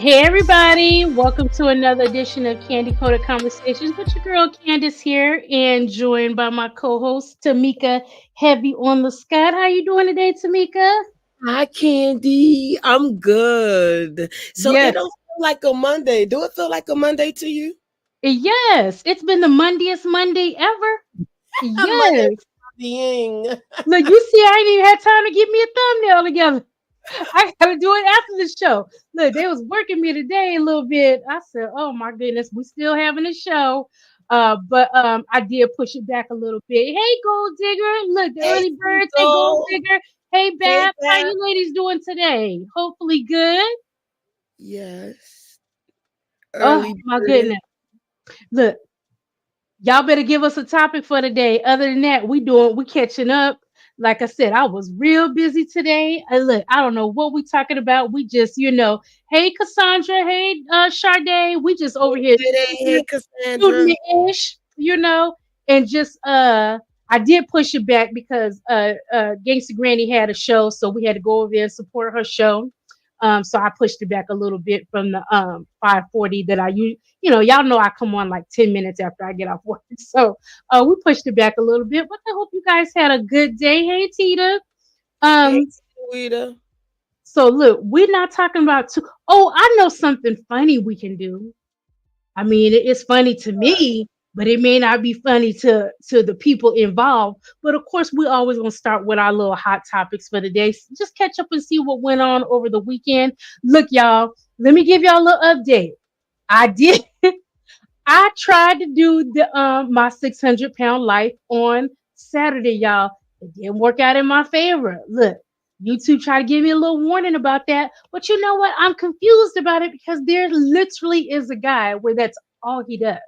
Hey everybody, welcome to another edition of Candy Coated Conversations with your girl Candace here and joined by my co-host Tamika Heavy on the Scott. How you doing today, Tamika? Hi, Candy. I'm good. So it Yes. don't feel like a Monday. Do it feel like a Monday to you? Yes, it's been the Mondiest Monday ever. A Monday Yes. being. Look, you see, I ain't even had time to get me a thumbnail together. I gotta do it after the show. Look, they was working me today a little bit. I said, "Oh my goodness, we still having a show." But I did push it back a little bit. Hey, Gold Digger! Look, the Hey, early birds. Hey, Gold Cinco. Digger. Hey, Hey, Bab. How Bab. you ladies doing today? Hopefully good. Yes. Oh Early my bird. goodness! Look, y'all better give us a topic for today. Other than that, we catching up. Like I said, I was real busy today. Look, I don't know what we talking about. We just, hey Cassandra, hey Sade, we just over here Hey, Cassandra. shooting the ish, and just I did push it back because Gangsta Granny had a show, so we had to go over there and support her show. So I pushed it back a little bit from the 5:40 that I use. Y'all know I come on like 10 minutes after I get off work. So we pushed it back a little bit. But I hope you guys had a good day. Hey Tita. Hey, Um, Rita. so look, we're not talking about oh, I know something funny we can do. I mean, it's funny to me, but it may not be funny to the people involved. But of course, we always gonna start with our little hot topics for the day. Just catch up and see what went on over the weekend. Look, y'all, let me give y'all a little update. I did. I tried to do the my 600-pound life on Saturday, y'all. It didn't work out in my favor. Look, YouTube tried to give me a little warning about that, but you know what? I'm confused about it because there literally is a guy where that's all he does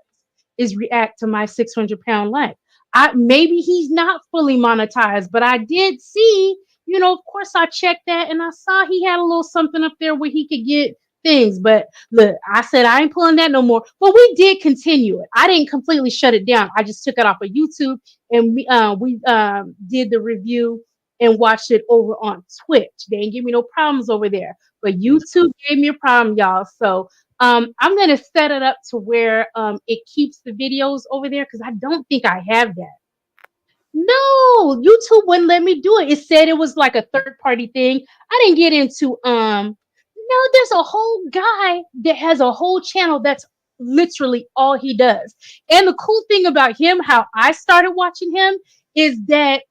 is react to my 600-pound life. I maybe he's not fully monetized, but I did see, of course I checked that and I saw he had a little something up there where he could get things. But look, I said I ain't pulling that no more. But we did continue it. I didn't completely shut it down. I just took it off of YouTube and we did the review and watched it over on Twitch. They didn't give me no problems over there. But YouTube gave me a problem, y'all. So I'm gonna set it up to where it keeps the videos over there because I don't think I have that. No, YouTube wouldn't let me do it. It said it was like a third party thing. I didn't get into no, there's a whole guy that has a whole channel that's literally all he does. And the cool thing about him, how I started watching him, is that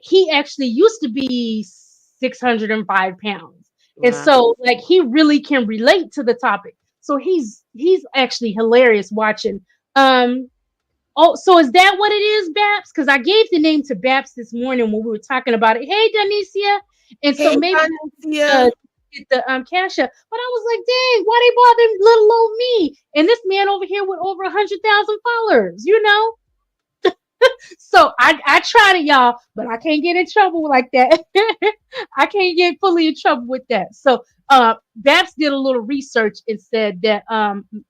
he actually used to be 605 pounds. And Wow. so like he really can relate to the topic. So he's actually hilarious watching. Um Oh, so is that what it is, Babs? Because I gave the name to Babs this morning when we were talking about it. Hey, Donicia. And so Hey, maybe Valencia. get the cash up. But I was like, dang, why they bothering little old me? And this man over here with over 100,000 followers. So I tried it, y'all, but I can't get in trouble like that. I can't get fully in trouble with that. So Babs did a little research and said that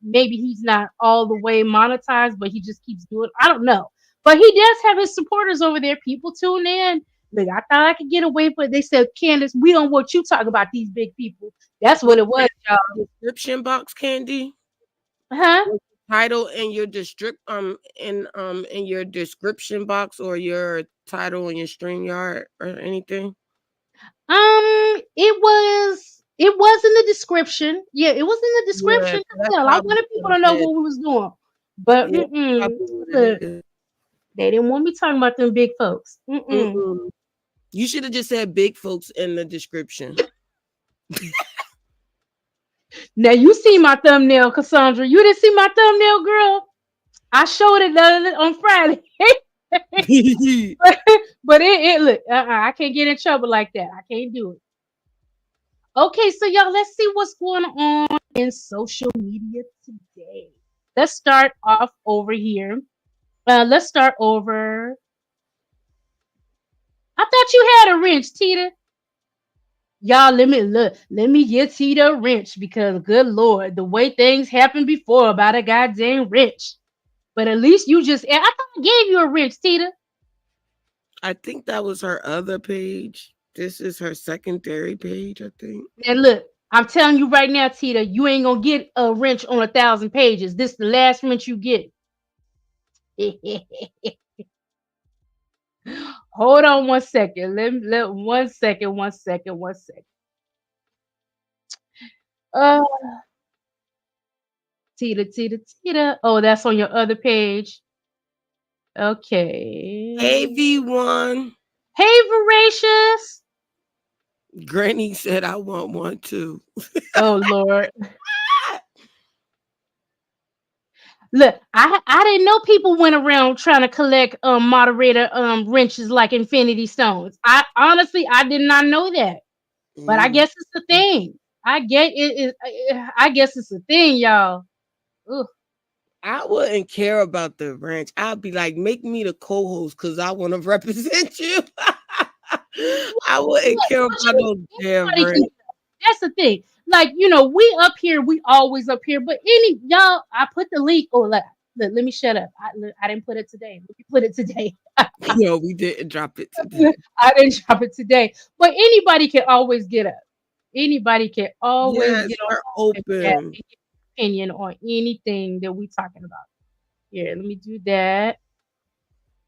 maybe he's not all the way monetized, but he just keeps doing. I don't know, but he does have his supporters over there. People tune in. Look, I thought I could get away, but they said, Candace, we don't want you talking about these big people. That's what Was it was, that y'all. in the description box, Candy? Huh? Was the title in your in your description box or your title in your stream yard or anything? It was in the description. Yeah, it was in the Yeah, description. so that's Hell, I probably wanted what people to know it is. what we was doing, but Yeah, probably what it look, is. they didn't want me talking about them big folks. Mm-mm. You should have just said big folks in the description. Now you see my thumbnail, Cassandra. You didn't see my thumbnail, girl. I showed it on Friday, but it look. I can't get in trouble like that. I can't do it. Okay, so y'all, let's see what's going on in social media today. Let's start off over here. Let's start over. I thought you had a wrench, Tita. Y'all, let me get Tita a wrench because good lord, the way things happened before about a goddamn wrench. But at least you just I thought I gave you a wrench, Tita. I think that was her other page. This is her secondary page, I think. And look, I'm telling you right now, Tita, you ain't gonna get a wrench on 1,000 pages. This the last wrench you get. Hold on one second. Let 1 second, 1 second, 1 second. Uh, Tita, Tita, Tita. Oh, that's on your other page. Hey Okay. V1. Hey, Voracious. Granny said I want one too. Oh Lord. Look, I didn't know people went around trying to collect moderator wrenches like infinity stones. I did not know that. But I Mm. guess it's a thing. I guess it's a thing, y'all. Ugh. I wouldn't care about the ranch. I'd be like, make me the co-host because I want to represent you. I wouldn't Look, care but about no damn anybody can. ranch. That's the thing. Like, we up here, we always up here. But any y'all, I put the link. Oh, let me shut up. I didn't put it today. Let me put it today. No, we didn't drop it today. I didn't drop it today. But anybody can always get up. Anybody can always Yes, get on we're and chat open. and get an opinion on anything that we talking about. Here, let me do that.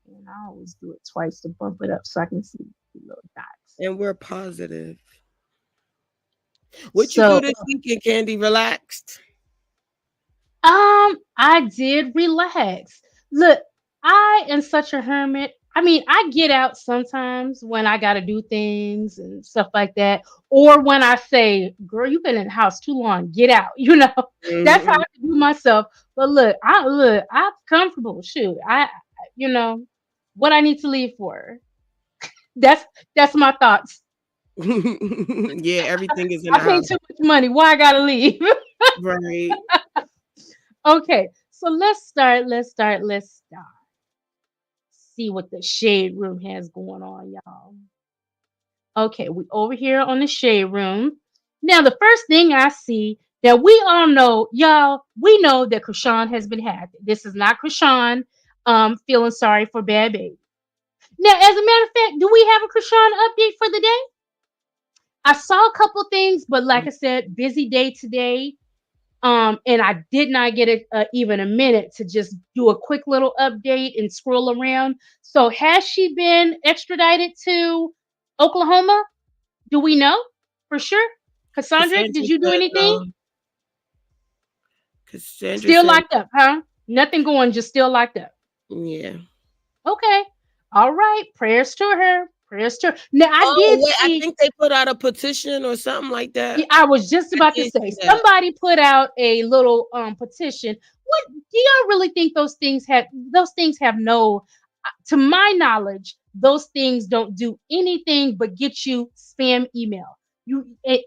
And I always do it twice to bump it up so I can see the little dots. And we're positive. What you do So, this weekend, Candy? Relaxed? I did relax. Look, I am such a hermit. I mean, I get out sometimes when I gotta do things and stuff like that, or when I say, "Girl, you've been in the house too long. Get out." That's how Hmm. I do myself. But I'm comfortable. Shoot, you know, what I need to leave for. That's that's my thoughts. Yeah, everything is in I the pay house. too much money. Why I gotta leave? Right. Okay, so let's start. See what the shade room has going on, y'all. Okay, we over here on the shade room. Now, the first thing I see that we all know, y'all, we know that Kashan has been hacked. This is not Kashan feeling sorry for Bad Baby. Now, as a matter of fact, do we have a Kashan update for the day? I saw a couple things, but like I said, busy day today. And I did not get even a minute to just do a quick little update and scroll around. So has she been extradited to Oklahoma? Do we know for sure? Cassandra, Cassandra did you do said anything? no. Cassandra Still said, locked up, huh? Nothing going, just still locked up. yeah. Okay. All right. Prayers to her. Prayers to her. Now I Oh, did wait, I see. think they put out a petition or something like Yeah, that. I was just I about to did say see that. somebody put out a little petition. What do y'all really think those things have no to my knowledge, those things don't do anything but get you spam email.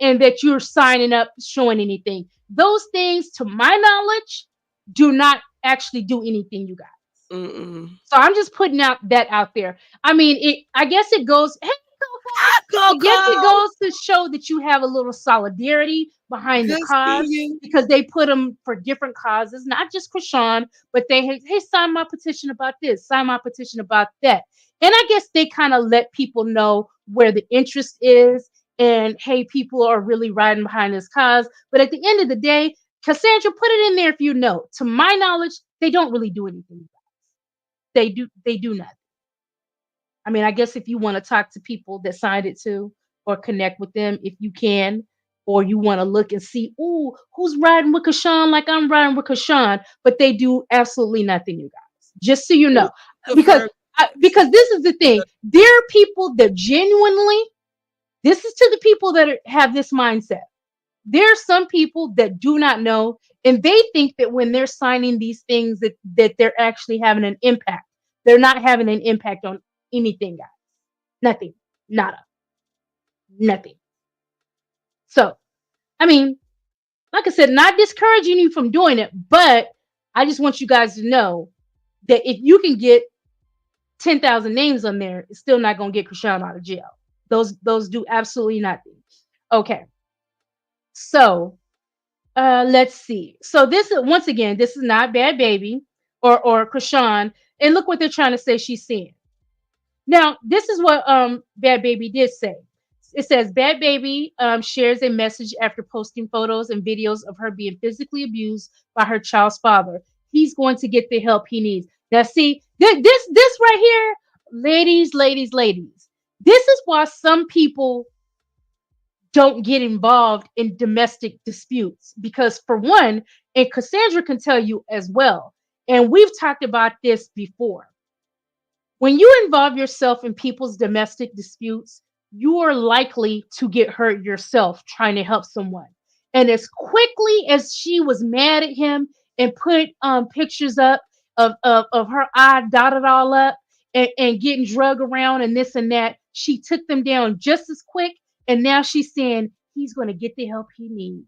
And that you're signing up showing anything. Those things to my knowledge do not actually do anything, you guys. Mm-mm. So I'm just putting out that out there. I mean, I guess it goes. Hey, Coco. Ah, I guess it Coco! goes to show that you have a little solidarity behind the Good seeing cause you. because they put them for different causes, not just Krishan, but hey, sign my petition about this, sign my petition about that. And I guess they kind of let people know where the interest is, and hey, people are really riding behind this cause. But at the end of the day, Cassandra, put it in there if you know. To my knowledge, they don't really do anything. They do nothing. I mean, I guess if you want to talk to people that signed it too, or connect with them if you can, or you want to look and see, ooh, who's riding with Kashan like I'm riding with Kashan, but they do absolutely nothing, you guys. Just so you know, because Confirmed. because this is the thing. There are people that genuinely. This is to the people that have this mindset. There are some people that do not know, and they think that when they're signing these things that they're actually having an impact. They're not having an impact on anything, guys. Nothing. Nada. Nothing. So, I mean, like I said, not discouraging you from doing it, but I just want you guys to know that if you can get 10,000 names on there, it's still not going to get Krishan out of jail. Those do absolutely nothing. Okay. So, let's see. So this is once again, this is not Bad Baby or Krishan. And look what they're trying to say she's seeing. Now, this is what Bad Baby did say. It says Bad Baby shares a message after posting photos and videos of her being physically abused by her child's father. He's going to get the help he needs. Now, see, this right here, ladies, ladies, ladies. This is why some people don't get involved in domestic disputes because, for one, and Cassandra can tell you as well, and we've talked about this before, when you involve yourself in people's domestic disputes, you are likely to get hurt yourself trying to help someone. And as quickly as she was mad at him and put pictures up of her eye dotted all up and getting drug around and this and that, she took them down just as quick. And now she's saying he's going to get the help he needs.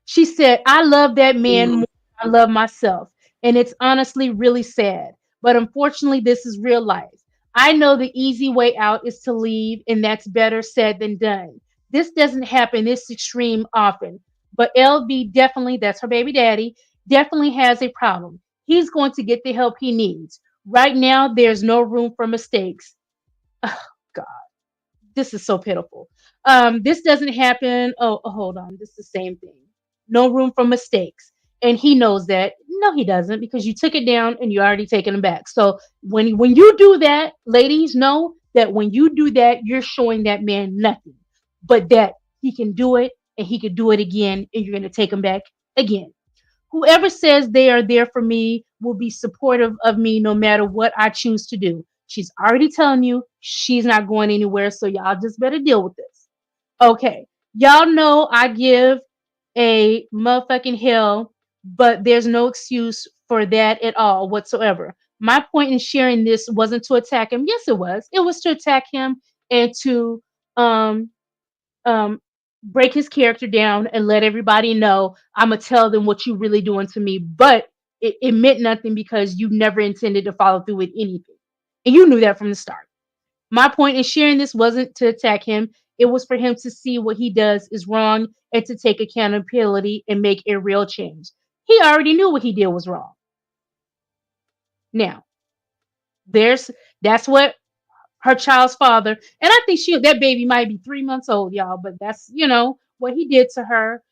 She said, I love that man more than I love myself. And it's honestly really sad. But unfortunately, this is real life. I know the easy way out is to leave, and that's better said than done. This doesn't happen this extreme often. But LB definitely, that's her baby daddy, definitely has a problem. He's going to get the help he needs. Right now, there's no room for mistakes. Oh, God, this is so pitiful. This doesn't happen. Hold on. This is the same thing. No room for mistakes. And he knows that. No, he doesn't, because you took it down and you already taken it back. So when you do that, ladies, know that when you do that, you're showing that man nothing, but that he can do it and he could do it again, and you're going to take him back again. Whoever says they are there for me will be supportive of me no matter what I choose to do. She's already telling you she's not going anywhere, so y'all just better deal with this. Okay. Y'all know I give a motherfucking hell, but there's no excuse for that at all whatsoever. My point in sharing this wasn't to attack him. Yes, it was. It was to attack him and to um um break his character down and let everybody know I'm gonna tell them what you really doing to me. But it meant nothing because you never intended to follow through with anything. And you knew that from the start. My point in sharing this wasn't to attack him. It was for him to see what he does is wrong and to take accountability and make a real change. He already knew what he did was wrong. Now, there's that's what her child's father, and I think that baby might be 3 months old, y'all, but that's what he did to her.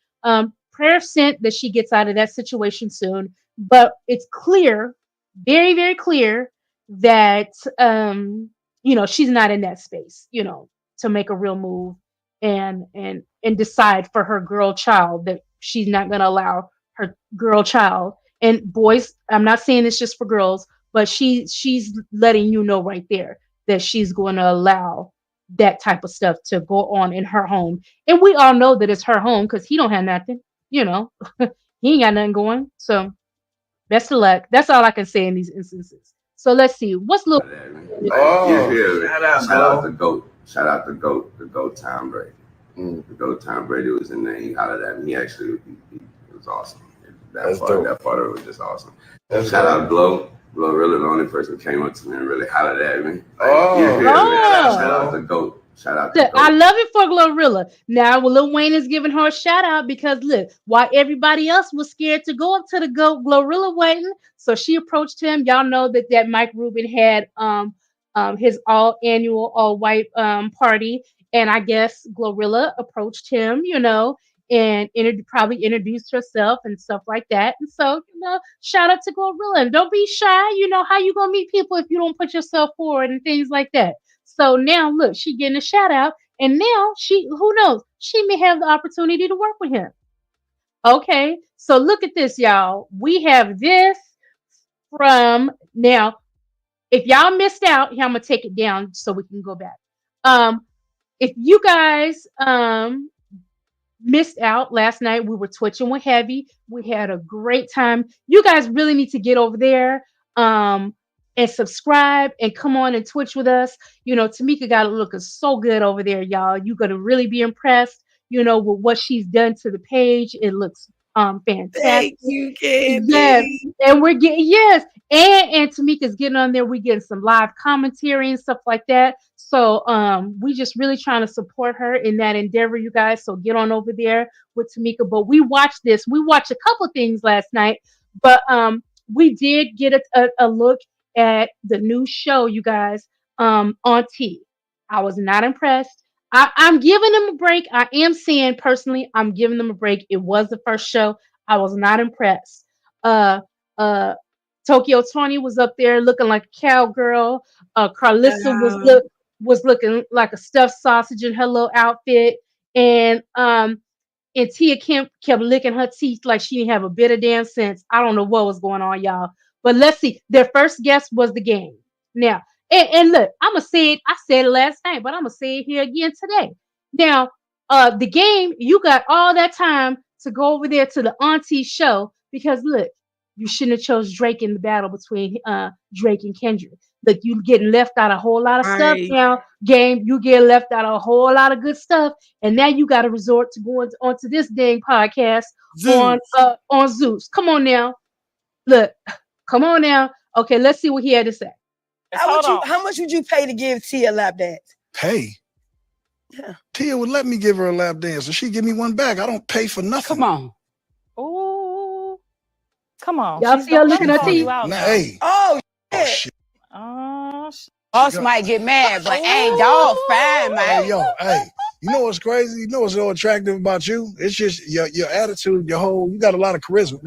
Prayer sent that she gets out of that situation soon, but it's clear, very, very clear that she's not in that space, to make a real move and decide for her girl child that she's not going to allow her girl child. And boys, I'm not saying this just for girls, but she's letting you know right there that she's going to allow that type of stuff to go on in her home. And we all know that it's her home because he don't have nothing, you know. He ain't got nothing going. So best of luck. That's all I can say in these instances. So let's see. What's little shout out the GOAT. Shout out the GOAT, Tom Brady. The GOAT Tom Brady was in there. He hollered at me. He actually he was awesome. That part of it was just awesome. Shout out Glorilla, the only person who came up to me and really hollered at me. Shout out the GOAT. Shout out to GOAT. I love it for Glorilla. Now, Lil Wayne is giving her a shout out because look, while everybody else was scared to go up to the GOAT, Glorilla waiting. So she approached him. Y'all know that Mike Rubin had his all annual all white party, and I guess Glorilla approached him, and probably introduced herself and stuff like that. And so, shout out to Glorilla. And don't be shy. You know how you gonna meet people if you don't put yourself forward and things like that. So now look, she getting a shout out, and now who knows, she may have the opportunity to work with him. Okay, so look at this, y'all. We have this from now. If y'all missed out, here I'm gonna take it down so we can go back. If you guys missed out last night, we were twitching with Heavy. We had a great time. You guys really need to get over there and subscribe and come on and twitch with us. Tamika got it looking so good over there, y'all. You're gonna really be impressed, with what she's done to the page. It looks fantastic. Thank you, Candy. Yes, and we're getting and Tamika's getting on there. We're getting some live commentary and stuff like that. So we just really trying to support her in that endeavor, you guys. So get on over there with Tamika. But we watched this. We watched a couple things last night, but we did get a look at the new show, you guys, on T. I was not impressed. I'm giving them a break. I am saying personally, I'm giving them a break. It was the first show. I was not impressed. Uh, uh, Tokyo Tony was up there looking like a cowgirl. Carlissa was looking like a stuffed sausage in her little outfit, and Tia Kemp kept licking her teeth like she didn't have a bit of damn sense. I don't know what was going on, y'all. But let's see. Their first guest was the game. Now, and look, I'm gonna say it. I said it last night, but I'm gonna say it here again today. Now, the game, you got all that time to go over there to the auntie show because look, you shouldn't have chose Drake in the battle between Drake and Kendrick. Look, you getting left out a whole lot of stuff Right. now. Game, you get left out a whole lot of good stuff, and now you got to resort to going onto this dang podcast Zeus. on Zeus. Come on now, look, come on now. Okay, let's see what he had to say. How much would you pay to give Tia a lap dance? Pay? Yeah. Tia would let me give her a lap dance, and she'd give me one back. I don't pay for nothing. Come on. Ooh. Come on. Y'all see her looking at teeth? Hey. Oh, Oh, shit. Boss might get mad, but hey, dog, fine, man. Hey, yo, hey. You know what's crazy? You know what's so attractive about you? It's just your attitude, you got a lot of charisma.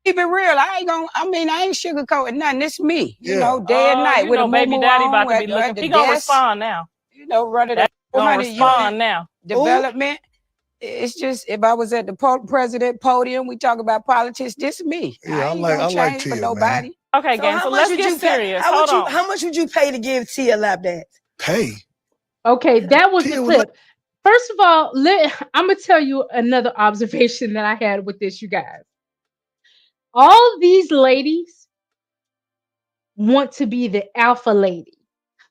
Keep it real. I ain't sugarcoating nothing. It's me. You Yeah. know, day and night with a baby daddy about to be looking. He gonna respond now. You know, running That's the gonna 400 respond unit now. development. It's just if I was at the president podium, we talk about politics. This is me. Yeah, I ain't gonna like change Tia, for nobody. man. Okay, gang. So let's get serious. Hold on. How much would you pay to give Tia a lap dance? Pay. Okay, that was Tia the would clip. First of all, I'm gonna tell you another observation that I had with this, you guys. All these ladies want to be the alpha lady.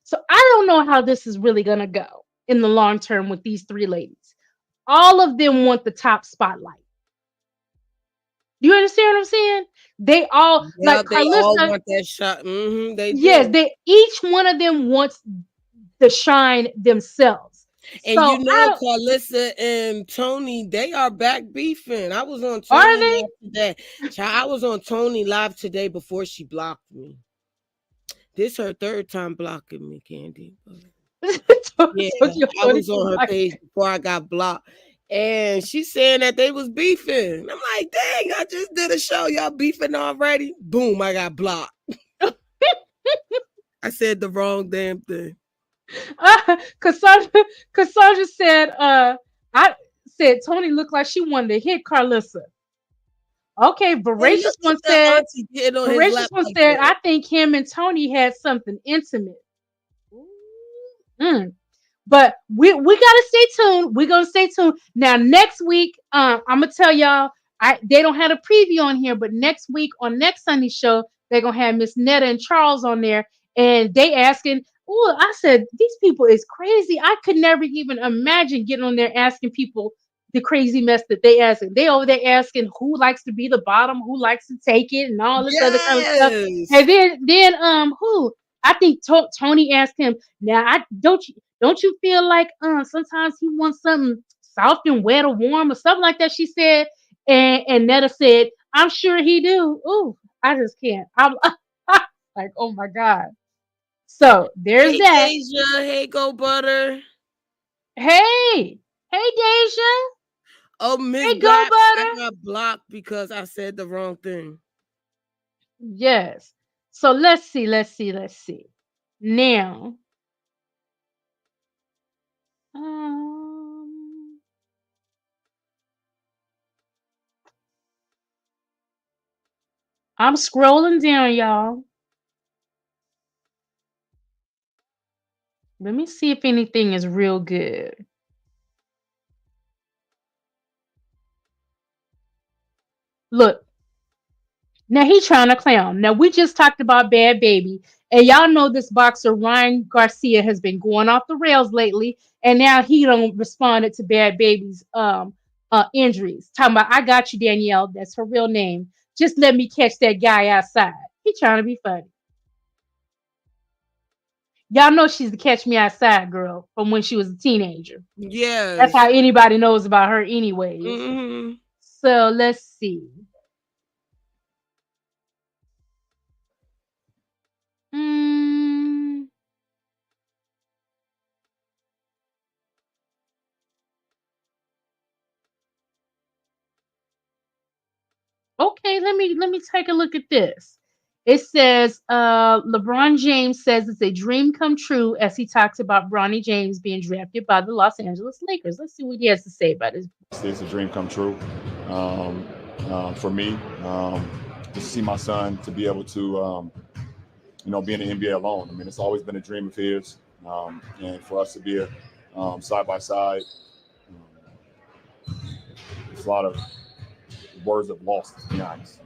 So I don't know how this is really gonna go in the long term with these three ladies. All of them want the top spotlight. Do you understand what I'm saying? They all like they all Carlissa. want that shot. They Yes, do. they each one of them wants the shine themselves. And So Carlissa and Tony, they are back beefing. I was on Are Tony they? live today. I was on Tony live today before she blocked me. This her third time blocking me, Candy. Yeah, I was on her page before I got blocked. And she's saying that they was beefing. I'm like, dang, I just did a show. Y'all beefing already? Boom, I got blocked. I said the wrong damn thing. Cassandra said, I said Tony looked like she wanted to hit Carlissa. Okay, Voracious one said, I think him and Tony had something intimate. But we gotta stay tuned. We're gonna stay tuned. Now next week, I'm gonna tell y'all, they don't have a preview on here, but next week on next Sunday show, they're gonna have Miss Netta and Charles on there, and they asking. Oh, I said these people is crazy. I could never even imagine getting on there asking people the crazy mess that they asking. They over there asking who likes to be the bottom, who likes to take it, and all this other kind of stuff. And then who? I think Tony asked him. Now, don't you feel like sometimes he wants something soft and wet or warm or something like that? She said, and Netta said, I'm sure he do. Ooh, I just can't. I'm like, oh my God. So there's that. Deja, hey, Go Butter. Hey Deja. Oh, Miss Hey, Black, Go Butter. I got blocked because I said the wrong thing. Yes. So let's see. Now, I'm scrolling down, y'all. Let me see if anything is real good. Look. Now he trying to clown. Now we just talked about Bhad Bhabie, and y'all know this boxer Ryan Garcia has been going off the rails lately, and now he don't responded to Bhad Bhabie's injuries. Talking about, I got you, Danielle. That's her real name. Just let me catch that guy outside. He trying to be funny. Y'all know she's the Catch Me Outside girl from when she was a teenager. Yeah, that's how anybody knows about her, anyways. Mm-hmm. So let's see. Okay, let me take a look at this. It says LeBron James says it's a dream come true as he talks about Bronny James being drafted by the Los Angeles Lakers. Let's see what he has to say about this. It's a dream come true for me. To see my son to be able to, be in the NBA alone. I mean, it's always been a dream of his, and for us to be side by side, it's a lot of words of loss, to be honest.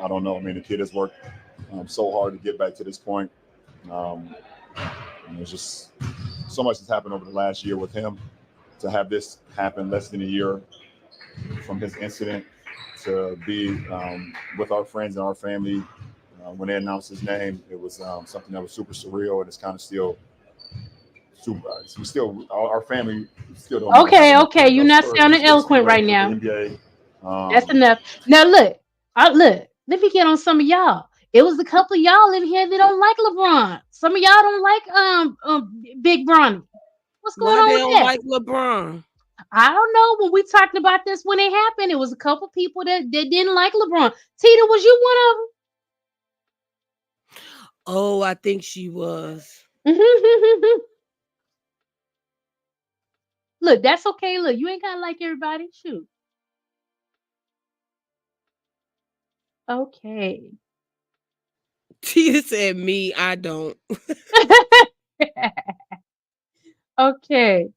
I don't know. I mean, the kid has worked so hard to get back to this point. There's just so much has happened over the last year with him. To have this happen less than a year from his incident, to be with our friends and our family when they announced his name, it was something that was super surreal, and it's kind of still super. We still, our family still don't. Okay. You're not sounding eloquent right now. NBA. That's enough. Now look. Let me get on some of y'all. It was a couple of y'all in here that don't like LeBron. Some of y'all don't like Big Bronny. What's going on they with don't that? like LeBron? I don't know. When we talked about this when it happened, it was a couple people that didn't like LeBron. Tita, was you one of them? Oh, I think she was. Look, that's okay. Look, you ain't gotta like everybody. Shoot. Okay. Tia said me, I don't. Okay.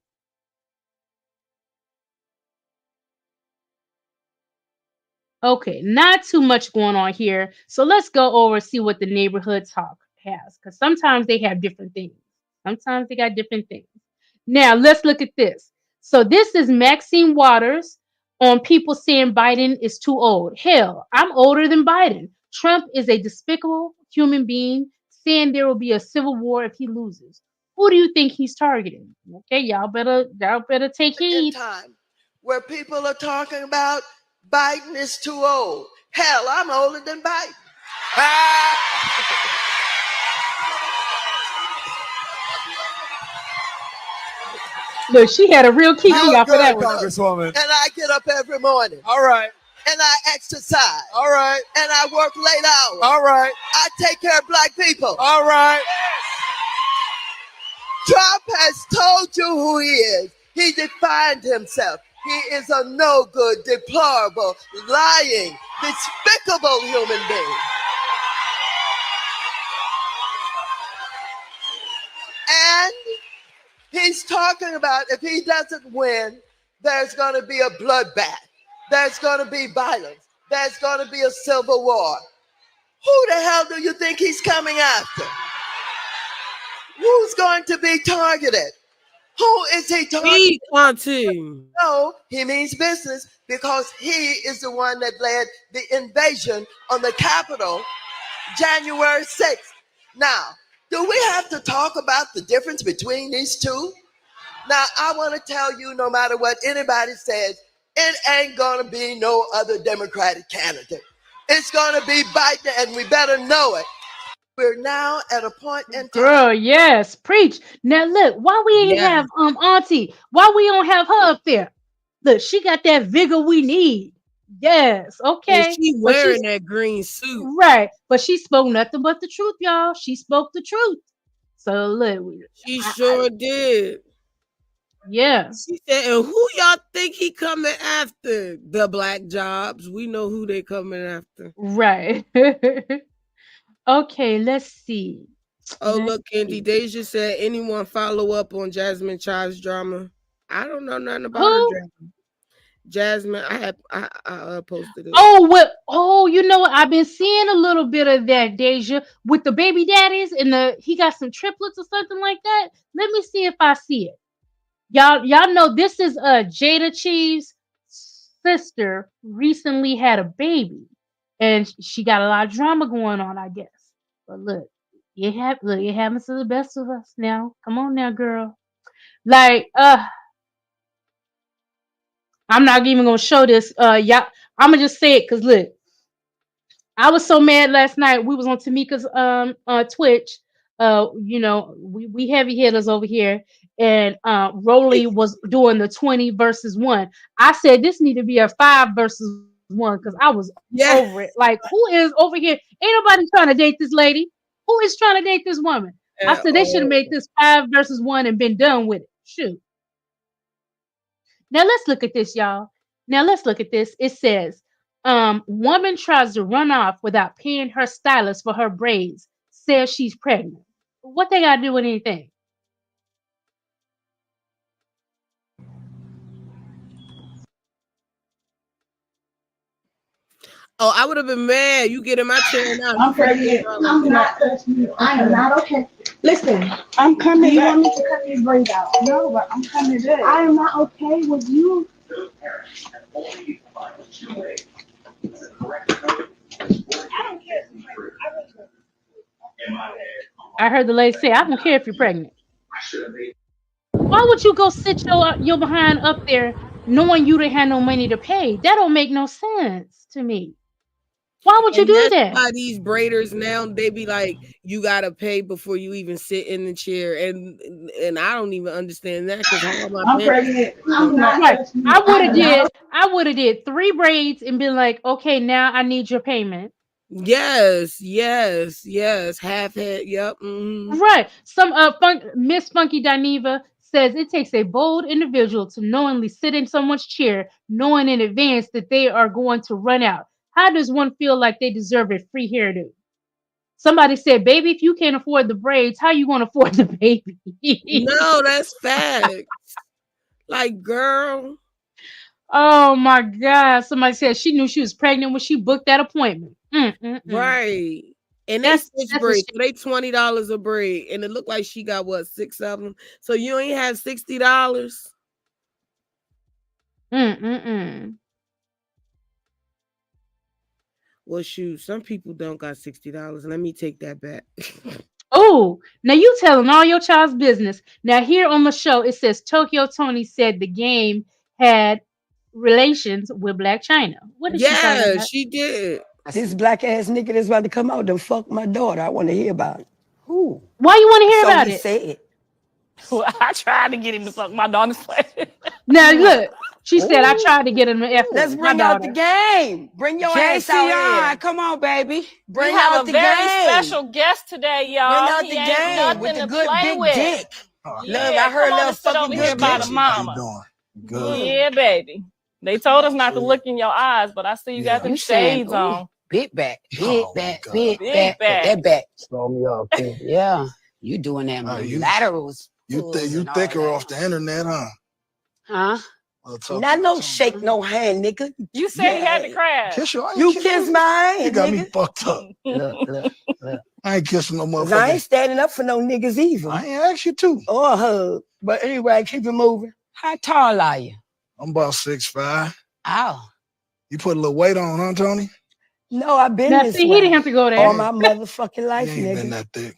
Okay, not too much going on here. So let's go over see what the neighborhood talk has, because sometimes they have different things. Sometimes they got different things. Now let's look at this. So this is Maxine Waters on people saying Biden is too old. Hell, I'm older than Biden. Trump is a despicable human being, saying there will be a civil war if he loses. Who do you think he's targeting? Okay, y'all better take heed. Time where people are talking about Biden is too old. Hell, I'm older than Biden. Look, she had a real kiki off of that one. Congresswoman. And I get up every morning. All right. And I exercise. All right. And I work late hours. All right. I take care of black people. All right. Trump has told you who he is. He defined himself. He is a no good, deplorable, lying, despicable human being. And he's talking about if he doesn't win, there's going to be a bloodbath. There's going to be violence. There's going to be a civil war. Who the hell do you think he's coming after? Who's going to be targeted? Who is he targeting? No, he means business, because he is the one that led the invasion on the Capitol January 6th. Now, do we have to talk about the difference between these two? Now, I want to tell you, no matter what anybody says, it ain't going to be no other Democratic candidate. It's going to be Biden, and we better know it. We're now at a point in time. Girl, yes, preach. Now look, why we ain't have Auntie? Why we don't have her up there? Look, she got that vigor we need. Yes, okay. And she wearing that green suit. Right, but she spoke nothing but the truth, y'all. She spoke the truth. So look, she sure did. Yeah. She said, and who y'all think he coming after? The black jobs. We know who they coming after. Right. Okay, let's see. Oh, look, Candy Deja said, anyone follow up on Jasmine Cheaves drama? I don't know nothing about her drama. Jasmine, I posted it. Oh, what? Oh, you know what? I've been seeing a little bit of that, Deja, with the baby daddies, and he got some triplets or something like that. Let me see if I see it. Y'all know this is Jada Cheaves' sister recently had a baby, and she got a lot of drama going on, I guess. But look, it happens to the best of us now. Come on now, girl. Like, I'm not even gonna show this. Yeah, I'm gonna just say it because look, I was so mad last night. We was on Tamika's Twitch. We heavy hitters over here, and Rolly was doing the 20 versus 1. I said this need to be a 5 versus one because I was over it. Like, who is over here? Ain't nobody trying to date this lady. Who is trying to date this woman? I said they should have made this 5 versus 1 and been done with it. Shoot. Now let's look at this, y'all. Now let's look at this. It says, woman tries to run off without paying her stylist for her braids. Says she's pregnant. What they got to do with anything? Oh, I would have been mad. You get in my chair now. I'm pregnant. I'm not touching you. I am not okay. Listen, I'm coming. You want me to cut these braids out? No, but I'm coming good. I am not okay with you. I heard the lady say, I don't care if you're pregnant. Why would you go sit your behind up there knowing you didn't have no money to pay? That don't make no sense to me. Why would you do that? Why these braiders now, they be like, you gotta pay before you even sit in the chair, and I don't even understand that because I'm pregnant. I'm not right. I would have did 3 braids and been like, okay, now I need your payment. Yes. Half head. Yep. Mm-hmm. Right. Some Miss Funky Dineva says it takes a bold individual to knowingly sit in someone's chair, knowing in advance that they are going to run out. How does one feel like they deserve a free hairdo? Somebody said, baby, if you can't afford the braids, how you going to afford the baby? No, that's facts. Like, girl. Oh, my God. Somebody said she knew she was pregnant when she booked that appointment. Right. And that's braids. So they $20 a braid. And it looked like she got, 6 of them? So you ain't have $60? Well, shoot, some people don't got $60. Let me take that back. Oh, now you telling all your child's business. Now here on the show, it says Tokyo Tony said the game had relations with Black Chyna. What did she talk about? She did. This black ass nigga that's about to come out to fuck my daughter. I want to hear about it. Who? Why you want to hear about it? Said. Well, I tried to get him to fuck my daughter's place. Now look. She said, I tried to get him to F. Let's bring out the game. Bring your ass out here. Come on, baby. Bring out the game. We have a very special guest today, y'all. Bring out the game with the good big dick. Love, I heard love fucking good about a mama. Good. Yeah, baby. They told us not to look in your eyes, but I see you got them shades on. Big back. That back. Slow me up. Yeah. You doing that laterals. You thicker off the internet, huh? Huh? Not no shake, no hand, nigga. You said he had to crash. You kiss my hand. You got me nigga. fucked up. Look. I ain't kissing no motherfucker. I ain't standing up for no niggas either. I ain't asked you to. Or a hug. But anyway, keep it moving. How tall are you? I'm about 6'5". Oh. You put a little weight on, huh, Tony? No, I've been now, this see, way. He didn't have to go there. All my motherfucking life, You ain't nigga. been that thick.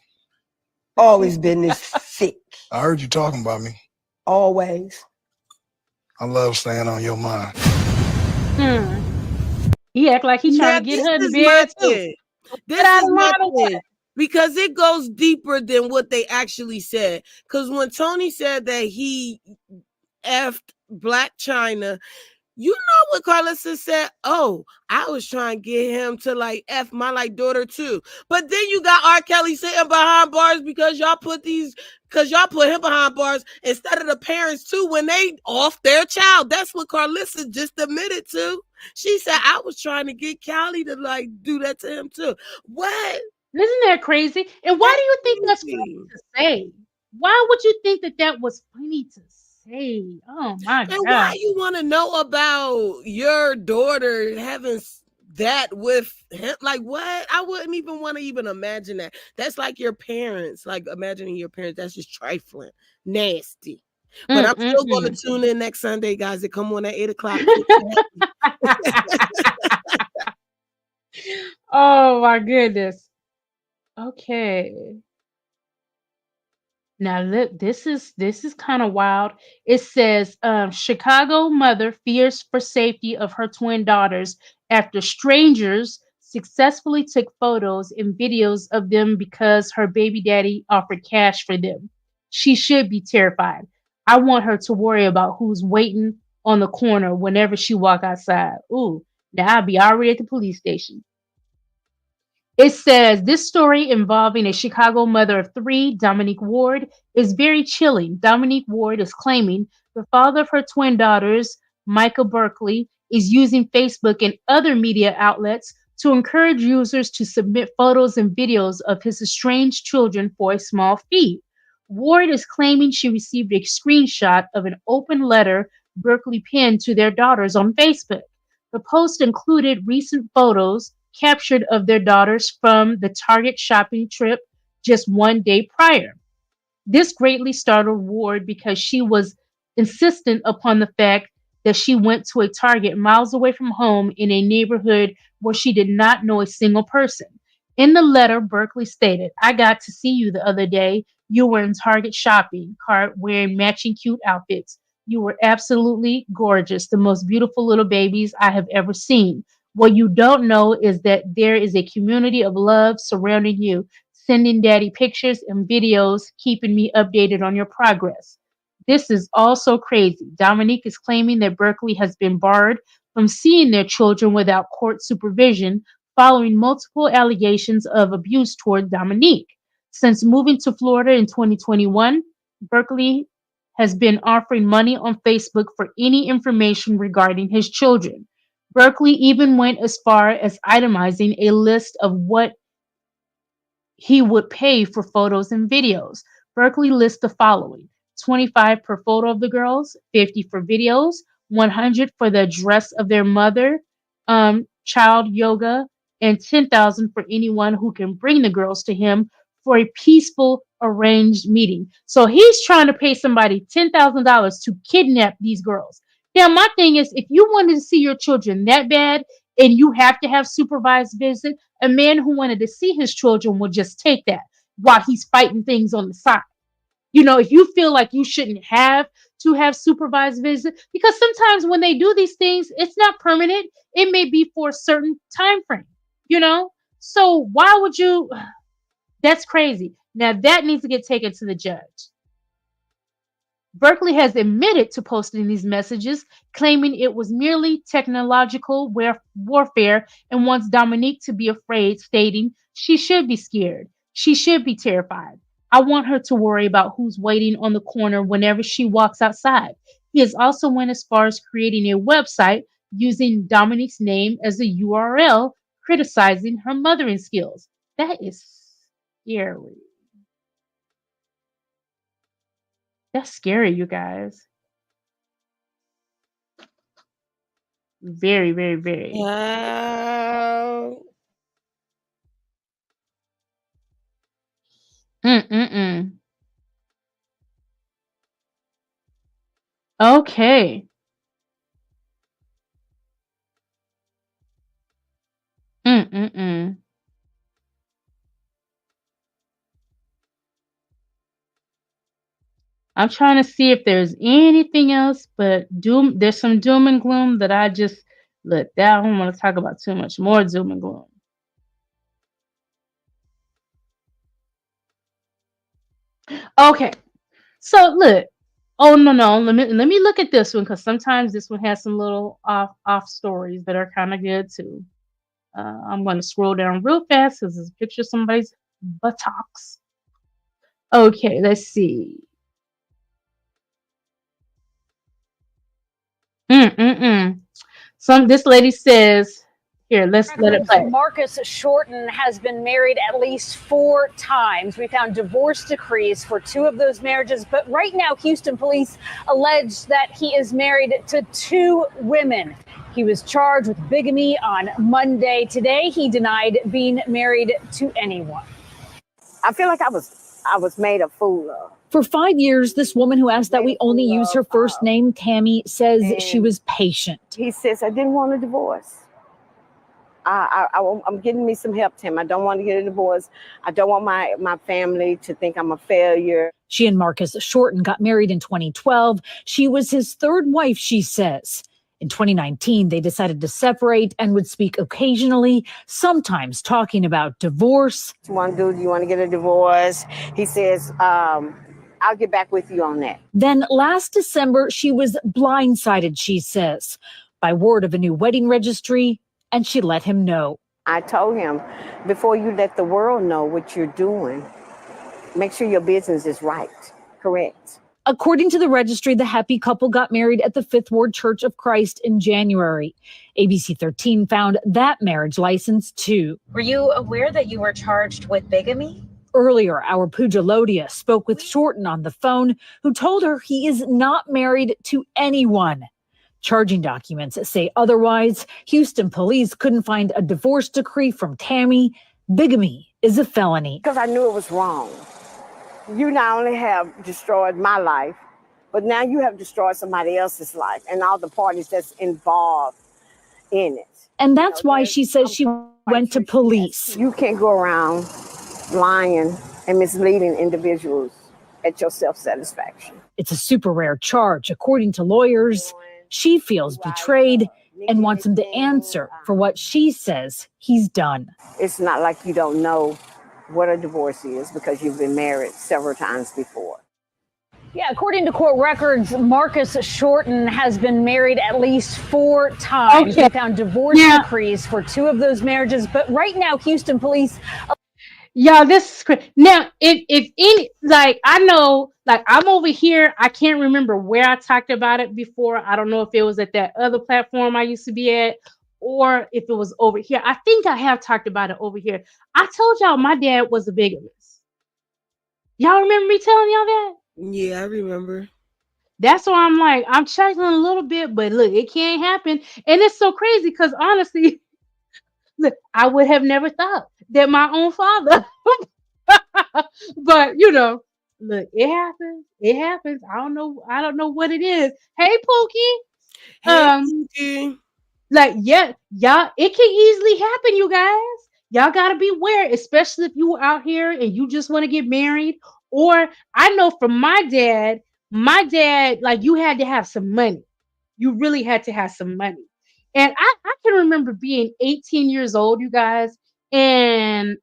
Always been this thick. I heard you talking about me. Always. I love staying on your mind. He act like he trying to get her in the bed too. This is my thing. Because it goes deeper than what they actually said. Because when Tony said that he effed Black Chyna, you know what Carlissa said? Oh, I was trying to get him to like F my daughter too. But then you got R. Kelly sitting behind bars because y'all put him behind bars instead of the parents too when they off their child. That's what Carlissa just admitted to. She said, I was trying to get Callie to like do that to him too. What? Isn't that crazy? And why do you think that's funny to say? Why would you think that was funny to say? Oh my God. And why you want to know about your daughter having that with him? Like what? I wouldn't even want to even imagine that. That's like your parents, like imagining your parents. That's just trifling, nasty. But I'm still going to tune in next Sunday, guys. It come on at 8:00. Oh my goodness. Okay. Now look, this is kind of wild. It says Chicago mother fears for safety of her twin daughters after strangers successfully took photos and videos of them because her baby daddy offered cash for them. She should be terrified. I want her to worry about who's waiting on the corner whenever she walk outside. Ooh, Now I'll be already at the police station. It says this story involving a Chicago mother of three, Dominique Ward, is very chilling. Dominique Ward is claiming the father of her twin daughters, Michael Berkeley, is using Facebook and other media outlets to encourage users to submit photos and videos of his estranged children for a small fee. Ward is claiming she received a screenshot of an open letter Berkeley penned to their daughters on Facebook. The post included recent photos captured of their daughters from the Target shopping trip just one day prior. This greatly startled Ward because she was insistent upon the fact that she went to a Target miles away from home in a neighborhood where she did not know a single person. In the letter, Berkeley stated, I got to see you the other day. You were in Target shopping cart wearing matching cute outfits. You were absolutely gorgeous, the most beautiful little babies I have ever seen. What you don't know is that there is a community of love surrounding you, sending daddy pictures and videos, keeping me updated on your progress. This is also crazy. Dominique is claiming that Berkeley has been barred from seeing their children without court supervision following multiple allegations of abuse toward Dominique. Since moving to Florida in 2021, Berkeley has been offering money on Facebook for any information regarding his children. Berkeley even went as far as itemizing a list of what he would pay for photos and videos. Berkeley lists the following: 25 per photo of the girls, 50 for videos, 100 for the address of their mother, child yoga, and 10,000 for anyone who can bring the girls to him for a peaceful arranged meeting. So he's trying to pay somebody $10,000 to kidnap these girls. Now, my thing is, if you wanted to see your children that bad and you have to have supervised visit, a man who wanted to see his children will just take that while he's fighting things on the side. You know, if you feel like you shouldn't have to have supervised visit, because sometimes when they do these things, it's not permanent. It may be for a certain time frame, you know? So why would you? That's crazy. Now that needs to get taken to the judge. Berkeley has admitted to posting these messages, claiming it was merely technological warfare and wants Dominique to be afraid, stating, she should be scared. She should be terrified. I want her to worry about who's waiting on the corner whenever she walks outside. He has also went as far as creating a website using Dominique's name as a URL, criticizing her mothering skills. That is scary. That's scary, you guys. Very, very, very. Wow. Okay. I'm trying to see if there's anything else, but there's some doom and gloom that I just look. I don't want to talk about too much more doom and gloom. Okay, so look. Oh no, let me look at this one because sometimes this one has some little off stories that are kind of good too. I'm going to scroll down real fast because there's a picture of somebody's buttocks. Okay, let's see. This lady says, here, let it play. Marcus Shorten has been married at least 4 times. We found divorce decrees for 2 of those marriages, but right now Houston police allege that he is married to 2 women. He was charged with bigamy on Monday. Today, he denied being married to anyone. I feel like I was made a fool of. For 5 years, this woman who asked that we only use her first name, Tammy, says she was patient. He says, I didn't want a divorce. I'm getting me some help, Tim. I don't want to get a divorce. I don't want my family to think I'm a failure. She and Marcus Shorten got married in 2012. She was his 3rd wife, she says. In 2019, they decided to separate and would speak occasionally, sometimes talking about divorce. One dude, you want to get a divorce? He says, I'll get back with you on that. Then last December, she was blindsided, she says. by word of a new wedding registry, and she let him know. I told him, before you let the world know what you're doing, make sure your business is right, correct. According to the registry, the happy couple got married at the Fifth Ward Church of Christ in January. ABC 13 found that marriage license too. Were you aware that you were charged with bigamy? Earlier, our Pooja Lodia spoke with Shorten on the phone, who told her he is not married to anyone. Charging documents say otherwise. Houston police couldn't find a divorce decree from Tammy. Bigamy is a felony. Because I knew it was wrong. You not only have destroyed my life, but now you have destroyed somebody else's life and all the parties that's involved in it. And that's why she says she went to police. You can't go around lying and misleading individuals at your self-satisfaction. It's a super rare charge, according to lawyers. She feels betrayed and wants him to answer for what she says he's done. It's not like you don't know what a divorce is because you've been married several times before. Yeah, according to court records, Marcus Shorten has been married at least 4 times. Okay. They found divorce decrees for 2 of those marriages. But right now, Houston police... Yeah, this is crazy. Now, if any, like, I know, like, I'm over here. I can't remember where I talked about it before. I don't know if it was at that other platform I used to be at, or if it was over here. I think I have talked about it over here. I told y'all my dad was a bigamist. Y'all remember me telling y'all that? Yeah, I remember. That's why I'm like, I'm chuckling a little bit, but look, it can't happen. And it's so crazy because honestly, look, I would have never thought that my own father, but you know, look, it happens. It happens. I don't know what it is. Hey, Pookie. Pookie. Like, yeah, y'all, it can easily happen, you guys. Y'all gotta beware, especially if you were out here and you just want to get married. Or I know from my dad, like, you had to have some money. You really had to have some money. And I can remember being 18 years old, you guys, and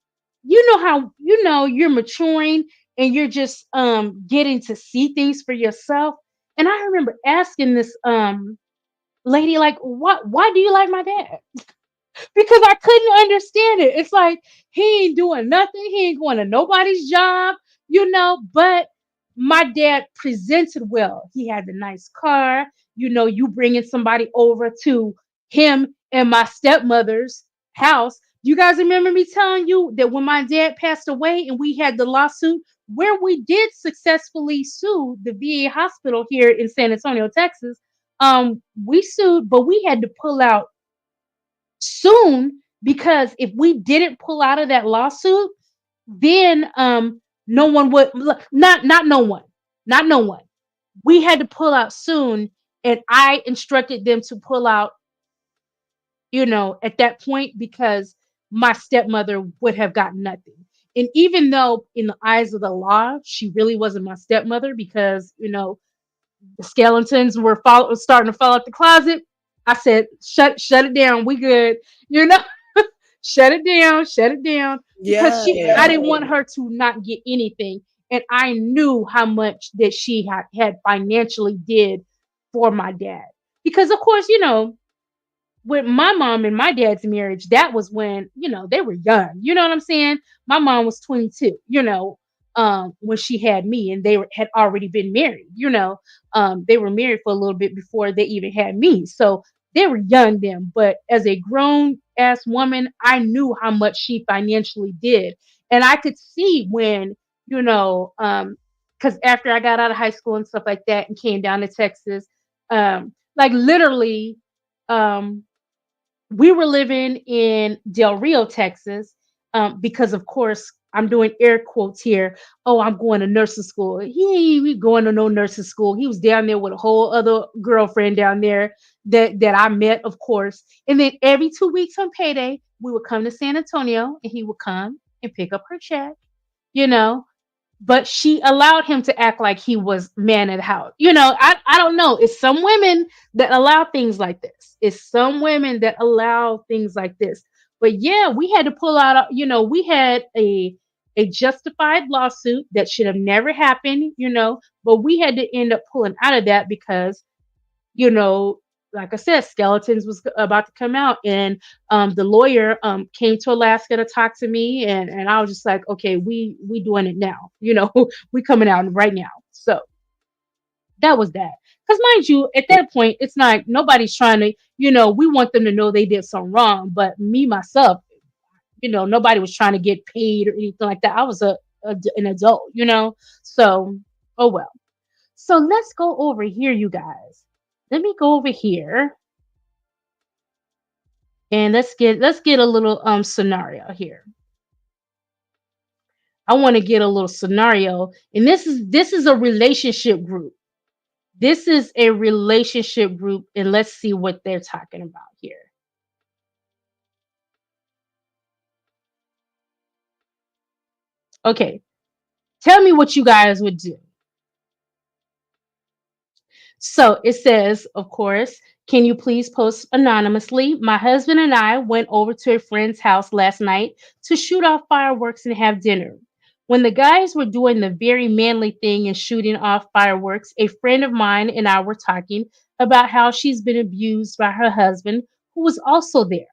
you know how, you're maturing and you're just getting to see things for yourself. And I remember asking this lady, like, why do you like my dad? Because I couldn't understand it. It's like he ain't doing nothing, he ain't going to nobody's job, but my dad presented well. He had the nice car. You bringing somebody over to him and my stepmother's house. You guys remember me telling you that when my dad passed away and we had the lawsuit where we did successfully sue the VA hospital here in San Antonio, Texas. We sued, but we had to pull out soon, because if we didn't pull out of that lawsuit, then no one would, not no one. We had to pull out soon, and I instructed them to pull out, at that point, because my stepmother would have gotten nothing. And even though in the eyes of the law, she really wasn't my stepmother, because the skeletons were starting to fall out the closet, I said, shut it down. We good. Shut it down. Because I didn't want her to not get anything. And I knew how much that she had financially did for my dad. Because of course, with my mom and my dad's marriage, that was when, they were young. You know what I'm saying? My mom was 22, when she had me, and they had already been married. They were married for a little bit before they even had me. So they were young then. But as a grown ass woman, I knew how much she financially did. And I could see when, because after I got out of high school and stuff like that and came down to Texas, like literally, we were living in Del Rio, Texas, because of course, I'm doing air quotes here. Oh, I'm going to nursing school. He ain't going to no nursing school. He was down there with a whole other girlfriend down there that I met, of course. And then every 2 weeks on payday, we would come to San Antonio, and he would come and pick up her check, But she allowed him to act like he was man of the house. I don't know. It's some women that allow things like this. But yeah, we had to pull out, we had a justified lawsuit that should have never happened, but we had to end up pulling out of that because, like I said, skeletons was about to come out, and the lawyer came to Alaska to talk to me, and I was just like, okay, we doing it now, we coming out right now. So that was that. Because mind you, at that point, it's not nobody's trying to, we want them to know they did something wrong. But me myself, nobody was trying to get paid or anything like that. I was an adult, So, oh well. So let's go over here, you guys. Let me go over here and let's get a little scenario here. I want to get a little scenario, and this is a relationship group. This is a relationship group, and let's see what they're talking about here. Okay, tell me what you guys would do. So it says, of course, can you please post anonymously? My husband and I went over to a friend's house last night to shoot off fireworks and have dinner. When the guys were doing the very manly thing and shooting off fireworks, a friend of mine and I were talking about how she's been abused by her husband, who was also there.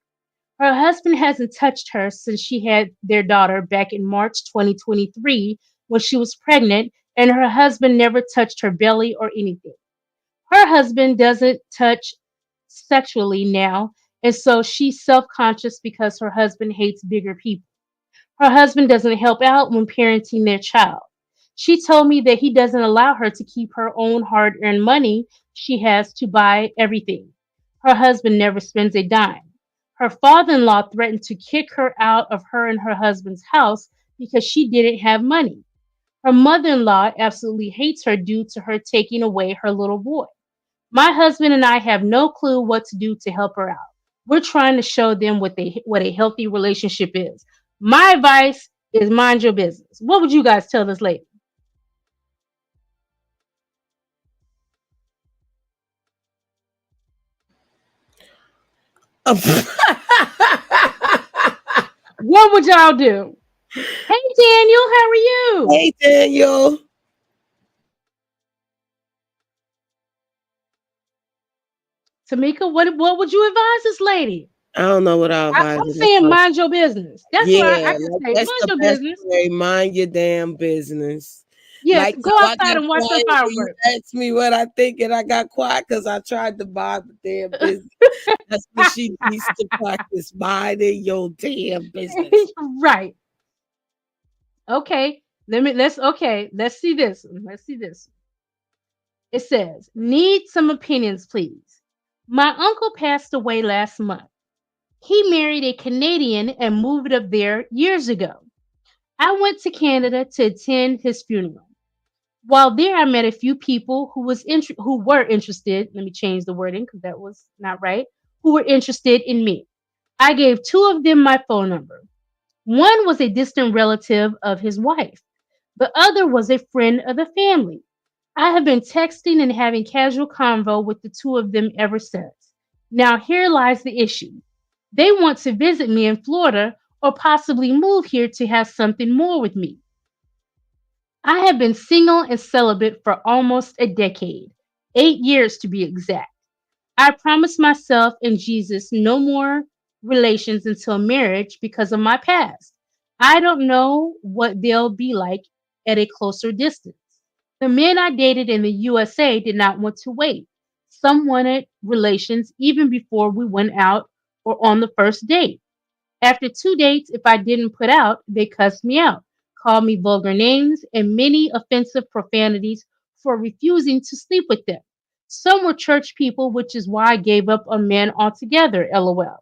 Her husband hasn't touched her since she had their daughter back in March 2023 when she was pregnant, and her husband never touched her belly or anything. Her husband doesn't touch sexually now, and so she's self conscious because her husband hates bigger people. Her husband doesn't help out when parenting their child. She told me that he doesn't allow her to keep her own hard earned money. She has to buy everything. Her husband never spends a dime. Her father in law threatened to kick her out of her and her husband's house because she didn't have money. Her mother in law absolutely hates her due to her taking away her little boy. My husband and I have no clue what to do to help her out. We're trying to show them what a healthy relationship is. My advice is mind your business. What would you guys tell this lady? What would y'all do? Hey Daniel, how are you? Hey Daniel. Tamika, what would you advise this lady? I don't know what I'll advise. I'm saying mind your business. That's what I can say. That's Mind the your best business. way. Mind your damn business. Yes, Like go how I outside got and watch some quiet when you fireworks. asked me what I think, and I got quiet because I tried to mind the damn business. That's what she needs to practice. Minding your damn business. Right. Okay. Let's see this. Let's see this. It says, need some opinions, please. My uncle passed away last month. He married a Canadian and moved up there years ago. I went to Canada to attend his funeral. While there, I met a few people who were interested. Let me change the wording because that was not right. Who were interested in me. I gave two of them my phone number. One was a distant relative of his wife. The other was a friend of the family. I have been texting and having casual convo with the two of them ever since. Now, here lies the issue. They want to visit me in Florida or possibly move here to have something more with me. I have been single and celibate for almost a decade, 8 years to be exact. I promised myself and Jesus no more relations until marriage because of my past. I don't know what they'll be like at a closer distance. The men I dated in the USA did not want to wait. Some wanted relations even before we went out or on the first date. After 2 dates, if I didn't put out, they cussed me out, called me vulgar names, and many offensive profanities for refusing to sleep with them. Some were church people, which is why I gave up on men altogether, lol.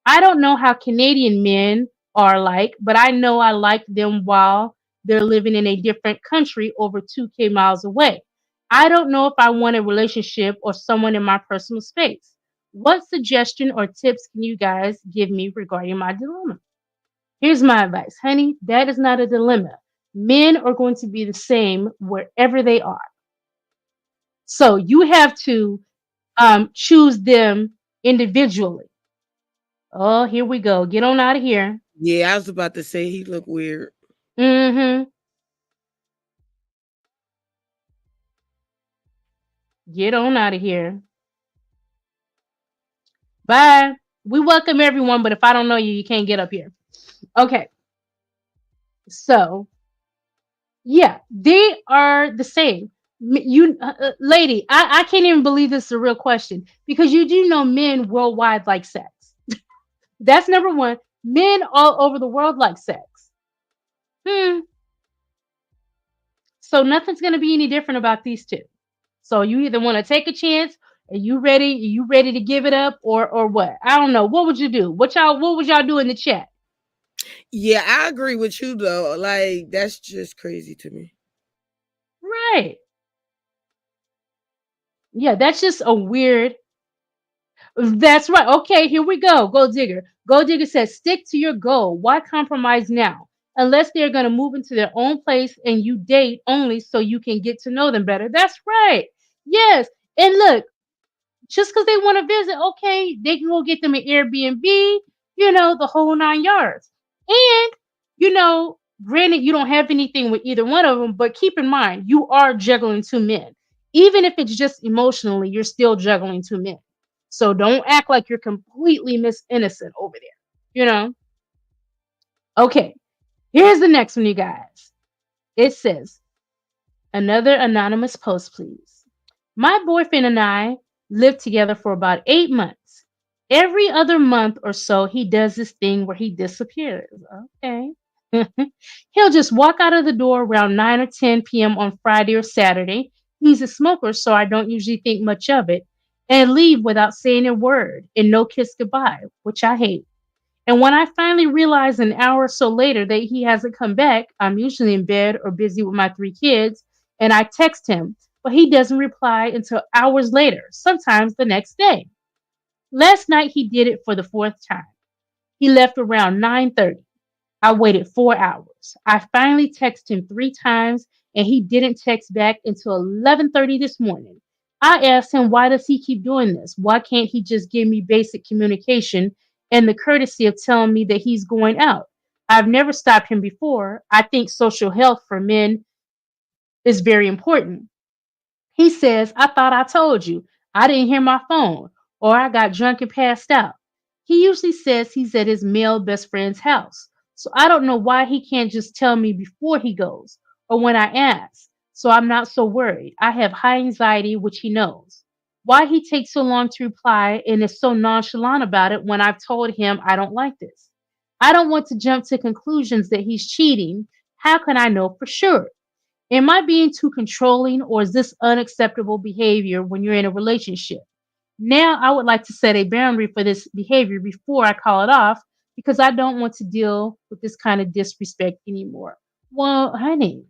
I don't know how Canadian men are like, but I know I like them while they're living in a different country over 2K miles away. I don't know if I want a relationship or someone in my personal space. What suggestion or tips can you guys give me regarding my dilemma? Here's my advice, honey. That is not a dilemma. Men are going to be the same wherever they are. So you have to choose them individually. Oh, here we go. Get on out of here. Yeah, I was about to say he looked weird. Mm-hmm. Get on out of here. Bye. We welcome everyone, but if I don't know you, you can't get up here. Okay. So, yeah, they are the same. You, lady, I can't even believe this is a real question because you do know men worldwide like sex. That's number one. Men all over the world like sex. Hmm. So nothing's gonna be any different about these two. So you either want to take a chance, are you ready to give it up, or what? I don't know. What would you do? What would y'all do in the chat? Yeah, I agree with you though. Like that's just crazy to me. Right. Yeah, that's just a weird. That's right. Okay, here we go. Gold Digger. Gold Digger says, stick to your goal. Why compromise now? Unless they're going to move into their own place and you date only so you can get to know them better. That's right. Yes. And look, just because they want to visit, okay, they can go get them an Airbnb, the whole 9 yards. And, granted, you don't have anything with either one of them, but keep in mind, you are juggling two men. Even if it's just emotionally, you're still juggling two men. So don't act like you're completely innocent over there. Okay, here's the next one, you guys. It says, another anonymous post, please. My boyfriend and I lived together for about 8 months. Every other month or so, he does this thing where he disappears. Okay. He'll just walk out of the door around 9 or 10 p.m. on Friday or Saturday. He's a smoker, so I don't usually think much of it, and leave without saying a word and no kiss goodbye, which I hate. And when I finally realize an hour or so later that he hasn't come back, I'm usually in bed or busy with my 3 kids, and I text him, but he doesn't reply until hours later, sometimes the next day. Last night he did it for the fourth time. He left around 9:30. I waited 4 hours. I finally texted him 3 times and he didn't text back until 11:30 this morning. I asked him, why does he keep doing this? Why can't he just give me basic communication and the courtesy of telling me that he's going out? I've never stopped him before. I think social health for men is very important. He says, I thought I told you. I didn't hear my phone, or I got drunk and passed out. He usually says he's at his male best friend's house. So I don't know why he can't just tell me before he goes or when I ask. So I'm not so worried. I have high anxiety, which he knows. Why he takes so long to reply and is so nonchalant about it when I've told him I don't like this. I don't want to jump to conclusions that he's cheating. How can I know for sure? Am I being too controlling or is this unacceptable behavior when you're in a relationship? Now I would like to set a boundary for this behavior before I call it off because I don't want to deal with this kind of disrespect anymore. Well, honey,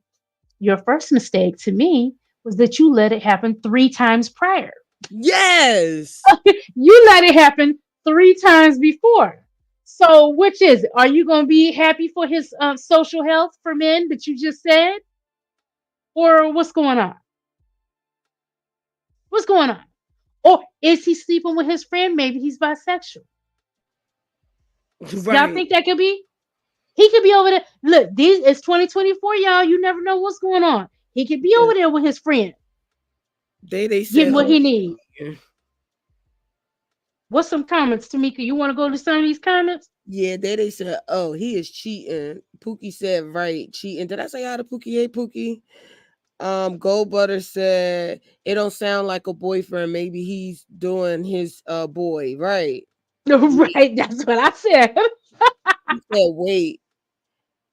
your first mistake to me was that you let it happen 3 times prior. Yes. You let it happen 3 times before. So which is it? Are you going to be happy for his social health for men that you just said? Or what's going on? What's going on? Or is he sleeping with his friend? Maybe he's bisexual. Right. Y'all think that could be? He could be over there. Look, it's 2024, y'all. You never know what's going on. He could be over there with his friend. They said getting what he needs. What's some comments, Tamika? You want to go to some of these comments? Yeah, they said, oh, he is cheating. Pookie said, right, cheating. Did I say hi to Pookie? Hey, Pookie. Gold Butter said it don't sound like a boyfriend. Maybe he's doing his boy, right? Right, that's what I said. He said, wait,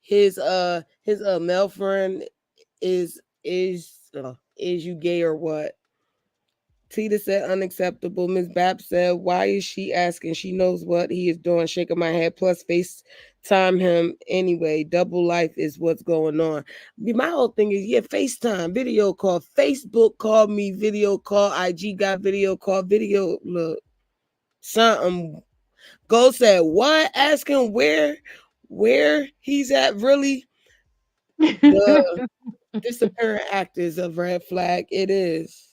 his male friend is you gay or what? Tita said unacceptable. Miss Bab said, why is she asking? She knows what he is doing. Shaking my head. Plus FaceTime him anyway. Double life is what's going on. My whole thing is, yeah, FaceTime, video call. Facebook called me, video call. IG got video call, video. Look, something. Go said, what? Asking where he's at, really? The disappearing act is a red flag. It is.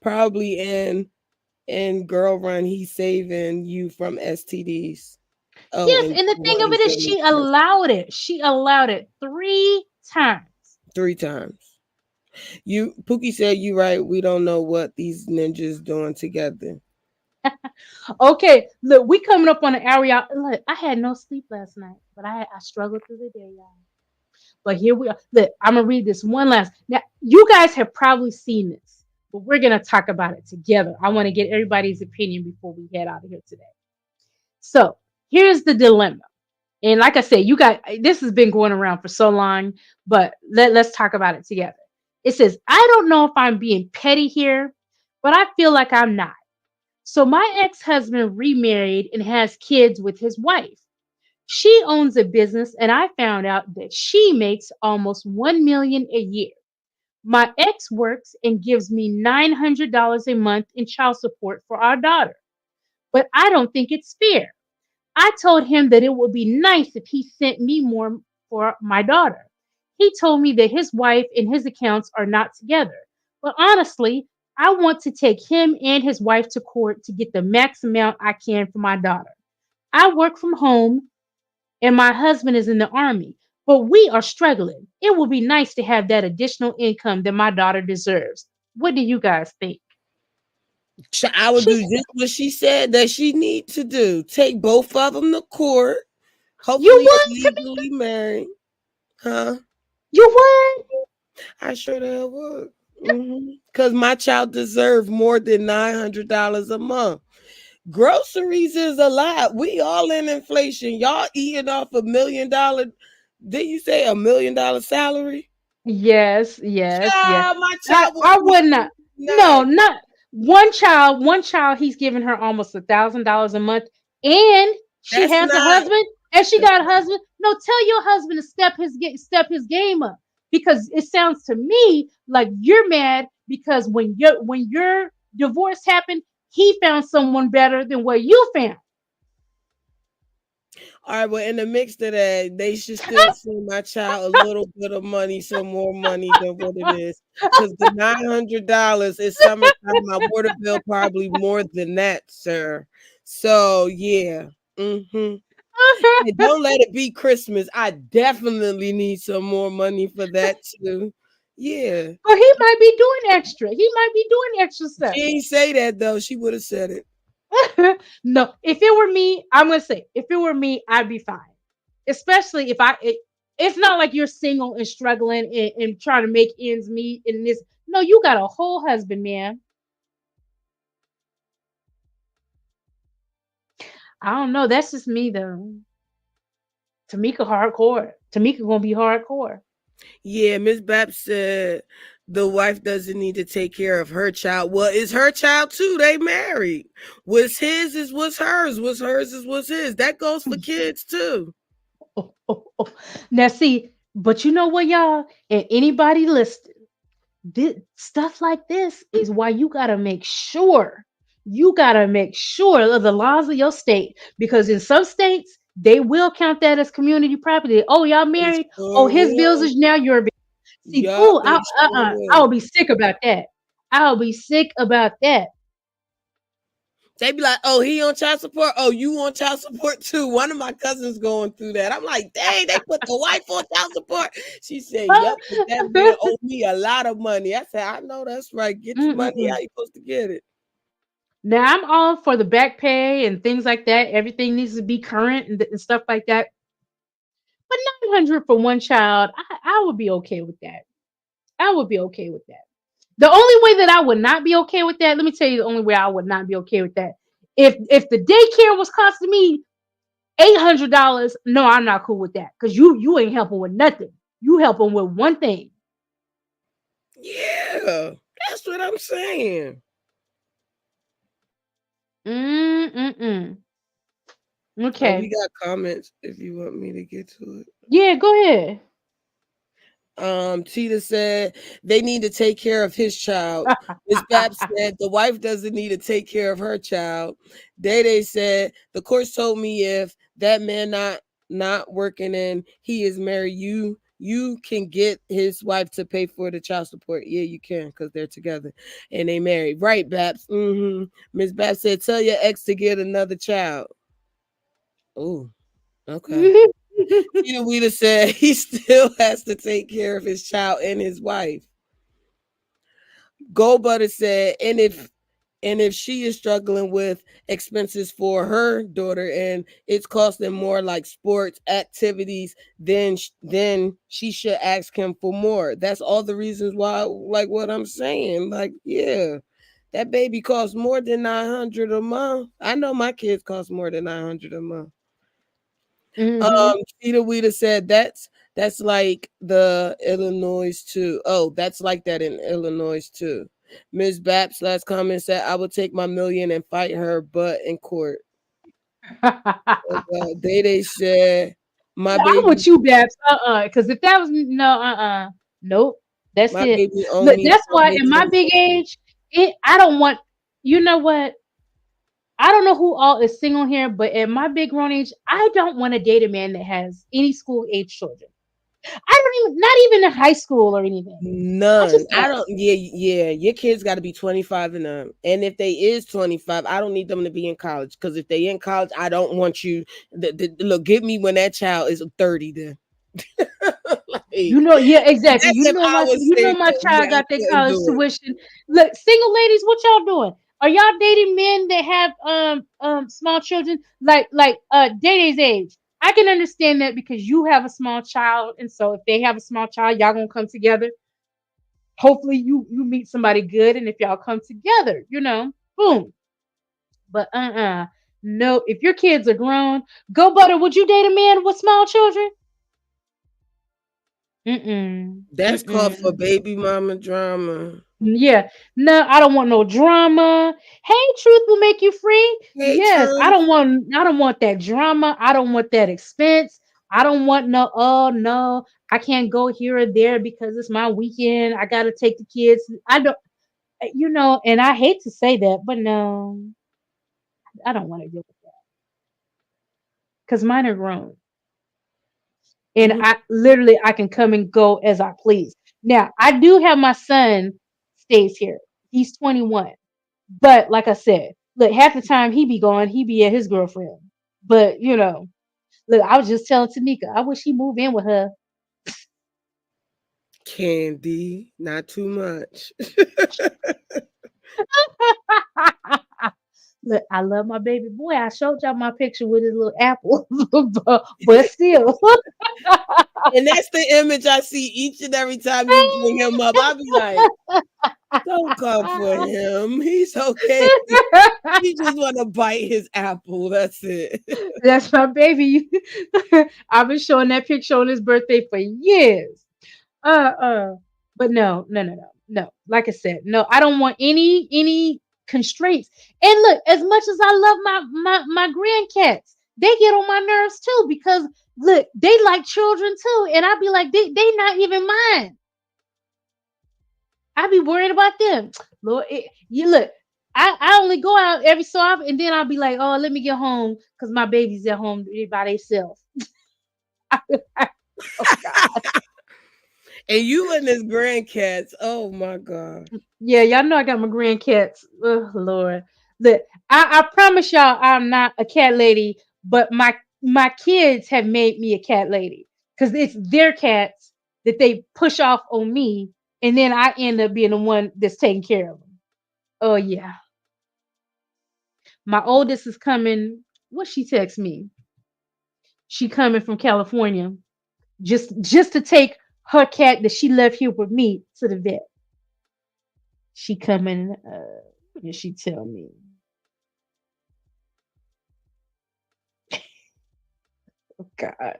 Probably in Girl Run, he's saving you from STDs. Oh, yes, and the thing of it is she allowed it. She allowed it 3 times. 3 times. Pookie said you right. We don't know what these ninjas doing together. Okay, look, we coming up on an hour, y'all. Look, I had no sleep last night, but I struggled through the day, y'all. But here we are. Look, I'm gonna read this one last. Now, you guys have probably seen this, but we're gonna talk about it together. I want to get everybody's opinion before we head out of here today. So here's the dilemma. And like I said, you got this has been going around for so long, but let's talk about it together. It says, I don't know if I'm being petty here, but I feel like I'm not. So my ex-husband remarried and has kids with his wife. She owns a business and I found out that she makes almost 1 million a year. My ex works and gives me $900 a month in child support for our daughter. But I don't think it's fair. I told him that it would be nice if he sent me more for my daughter. He told me that his wife and his accounts are not together. But honestly, I want to take him and his wife to court to get the max amount I can for my daughter. I work from home and my husband is in the army, but we are struggling. It would be nice to have that additional income that my daughter deserves. What do you guys think? I would do just what she said that she need to do. Take both of them to court. Hopefully legally married. Huh? You would? I sure the hell would. Because my child deserves more than $900 a month. Groceries is a lot. We all in inflation. Y'all eating off $1 million. Did you say $1 million salary? Yes, yes, yes. Child, my child I would not. No, not one child. One child. He's giving her almost $1,000 a month, and she That's has a not. husband, and she got a husband. No, tell your husband to step his game up, because it sounds to me like you're mad because when your divorce happened, he found someone better than what you found. All right, well, in the mix of that, they should still send my child a little bit of money, some more money than what it is. Because the $900 is summertime. My water bill probably more than that, sir. So yeah. Hey, don't let it be Christmas. I definitely need some more money for that too. Yeah. Or he might be doing extra. He might be doing extra stuff. She ain't say that though. She would have said it. No, if it were me, I'm gonna say, if it were me, I'd be fine. Especially if it's not like you're single and struggling and trying to make ends meet in this. No, you got a whole husband, man. I don't know. That's just me though. Tamika hardcore. Tamika gonna be hardcore. Yeah, Miss Bab said the wife doesn't need to take care of her child. Well, it's her child too. They married. What's his is what's hers. What's hers is what's his. That goes for kids too. Now see, but you know what, y'all, and anybody listening, stuff like this is why you gotta make sure. You gotta make sure of the laws of your state, because in some states they will count that as community property. Oh, y'all married? Oh, his bills is now your bill. See, Yup, I will be sick about that. I'll be sick about that. They be like, oh, he on child support. Oh, you on child support too. One of my cousins going through that. I'm like, dang, they put the wife on child support. She said, yep, but that man owed me a lot of money. I said, I know that's right. Get your money. How you supposed to get it? Now I'm all for the back pay and things like that. Everything needs to be current and stuff like that. But 900 for one child, I would be okay with that. I would be okay with that. The only way that I would not be okay with that, let me tell you the only way I would not be okay with that. If the daycare was costing me $800, no, I'm not cool with that. Because you ain't helping with nothing. You helping with one thing. Yeah, that's what I'm saying. Okay. We got comments if you want me to get to it. Yeah, go ahead. Tita said they need to take care of his child. Miss Babs said the wife doesn't need to take care of her child. Day said the courts told me if that man not working and he is married, you can get his wife to pay for the child support. Yeah, you can, because they're together and they married. Right, Babs? Miss Babs said tell your ex to get another child. Oh, okay. Tina Weeder said he still has to take care of his child and his wife. Gold Butter said, and if And if she is struggling with expenses for her daughter and it's costing more like sports activities, then she should ask him for more. That's all the reasons why, like what I'm saying. Like, yeah, that baby costs more than $900 a month. I know my kids cost more than $900 a month. Cheetah Weeda said that's like the Illinois too. Oh, that's like that in Illinois too. Ms. Baps last comment said, I would take my million and fight her butt in court. They said, my baby. I'm with you, Babs. Because if that was nope. That's my it. baby own Look, me that's why in my big age, I don't want. You know what? I don't know who all is single here, but at my big grown age, I don't want to date a man that has any school age children. I don't even, not even in high school or anything. None. I don't. Yeah. Your kids got to be 25 and up. And if they is 25, I don't need them to be in college. Because if they in college, I don't want you. Look, get me when that child is 30. Then. Like, yeah, exactly. My child got their college tuition. Look, single ladies, what y'all doing? Are y'all dating men that have small children like Day-Day's age? I can understand that because you have a small child, and so if they have a small child, y'all gonna come together. Hopefully, you meet somebody good, and if y'all come together, boom. But no. If your kids are grown, go butter. Would you date a man with small children? That's called for baby mama drama. Yeah, no, I don't want no drama. Hey, truth will make you free. Hey, yes, truth. I don't want that drama. I don't want that expense. I don't want no. Oh no, I can't go here or there because it's my weekend. I gotta take the kids. I don't, and I hate to say that, but no, I don't want to deal with that because mine are grown. And I can come and go as I please. Now, I do have my son stays here. He's 21. But like I said, look, half the time he be gone, he be at his girlfriend. But look, I was just telling Tamika, I wish he moved in with her. Candy, not too much. Look, I love my baby boy. I showed y'all my picture with his little apple, but still. And that's the image I see each and every time you bring him up. I'll be like, don't come for him. He's okay. He just want to bite his apple. That's it. That's my baby. I've been showing that picture on his birthday for years. But no. Like I said, no, I don't want any constraints. And look, as much as I love my grandcats, they get on my nerves too because look, they like children too, and I'd be like, they not even mine. I be worried about them. Lord, you look. I only go out every so often, and then I'll be like, oh, let me get home because my baby's at home by themselves. Oh God. And you and his grandcats. Oh my God. Yeah, y'all know I got my grandcats. Oh Lord. Look, I promise y'all I'm not a cat lady, but my kids have made me a cat lady. Because it's their cats that they push off on me, and then I end up being the one that's taking care of them. Oh yeah. My oldest is coming. What she text me? She coming from California just to take her cat that she left here with me to the vet. She coming. What did she tell me? Oh God.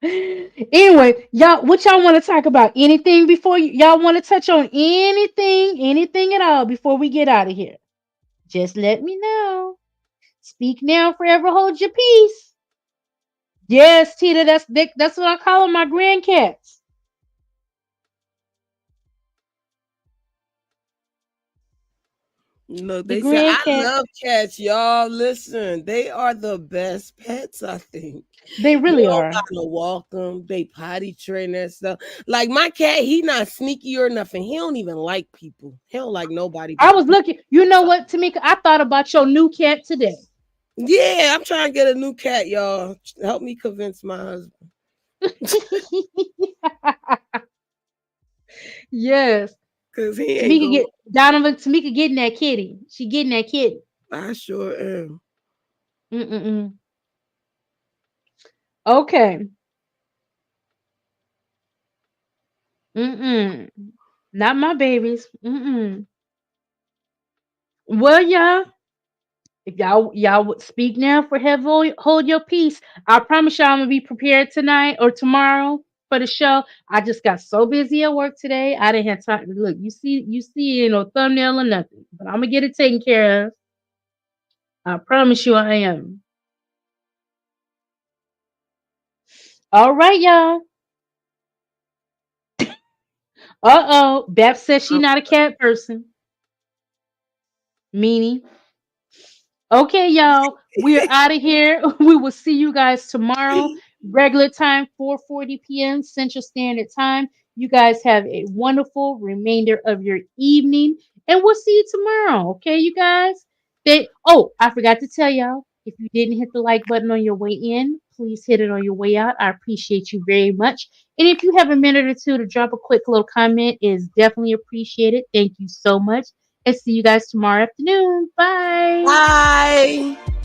Anyway, y'all, what y'all want to talk about? Anything before y'all want to touch on anything at all before we get out of here? Just let me know. Speak now, forever hold your peace. Yes, Tita, that's what I call them, my grandcats. No, they say I love cats, y'all. Listen, they are the best pets, I think. They really are. Gotta walk them. They potty train that stuff. Like my cat, he not sneaky or nothing. He don't even like people. He don't like nobody. I was looking. You know what, Tamika? I thought about your new cat today. Yeah, I'm trying to get a new cat, y'all. Help me convince my husband. Yes. Cause he ain't going. Tamika getting that kitty. She getting that kitty. I sure am. Okay. Not my babies. Well, y'all, if y'all would speak now for hold your peace. I promise y'all I'm gonna be prepared tonight or tomorrow for the show. I just got so busy at work today. I didn't have time. Look, you see, thumbnail or nothing, but I'm gonna get it taken care of. I promise you, I am. All right, y'all. Beth says she's not a cat person. Meanie. Okay, y'all. We're out of here. We will see you guys tomorrow. Regular time, 4:40 p.m. Central Standard Time. You guys have a wonderful remainder of your evening. And we'll see you tomorrow. Okay, you guys? I forgot to tell y'all. If you didn't hit the like button on your way in, please hit it on your way out. I appreciate you very much. And if you have a minute or two to drop a quick little comment, is definitely appreciated. Thank you so much. And see you guys tomorrow afternoon. Bye. Bye.